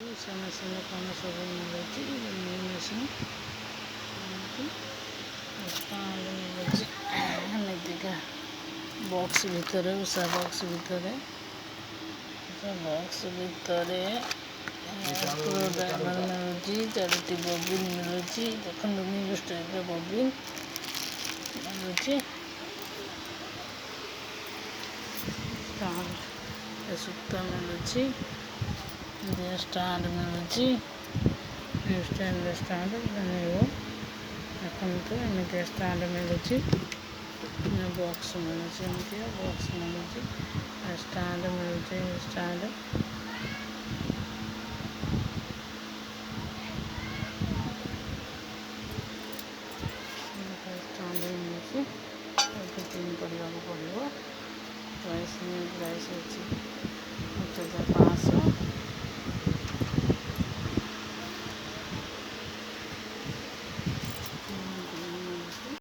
ସେ ମେସିନ୍ରେ କ'ଣ ସବୁ ମିଳୁଛି ମେସିନ୍ ଷ୍ଟାଣ୍ଡ ମିଳୁଛି ଏମିତିକା ବକ୍ସ ଭିତରେ ଉଷା ବକ୍ସ ଭିତରେ ସ୍କ୍ରୁଡ୍ରାଇଭର ମିଳୁଛି 4ଟି ବବିନ୍ ମିଳୁଛି ଦେଖନ୍ତୁ ନ୍ୟୁ ଷ୍ଟାଇଲର ବବିନ୍ ମିଳୁଛି ସୂତା ମିଳୁଛି ଷ୍ଟାଣ୍ଡ ମିଳୁଛି ଷ୍ଟାଣ୍ଡ ଦେଖନ୍ତୁ ଏମିତିଆ ଷ୍ଟାଣ୍ଡ ମିଳୁଛି ବକ୍ସ ମିଳୁଛି ଏମିତିଆ ବକ୍ସ ମିଳୁଛି ଷ୍ଟାଣ୍ଡ ମିଳୁଛି ଷ୍ଟାଣ୍ଡ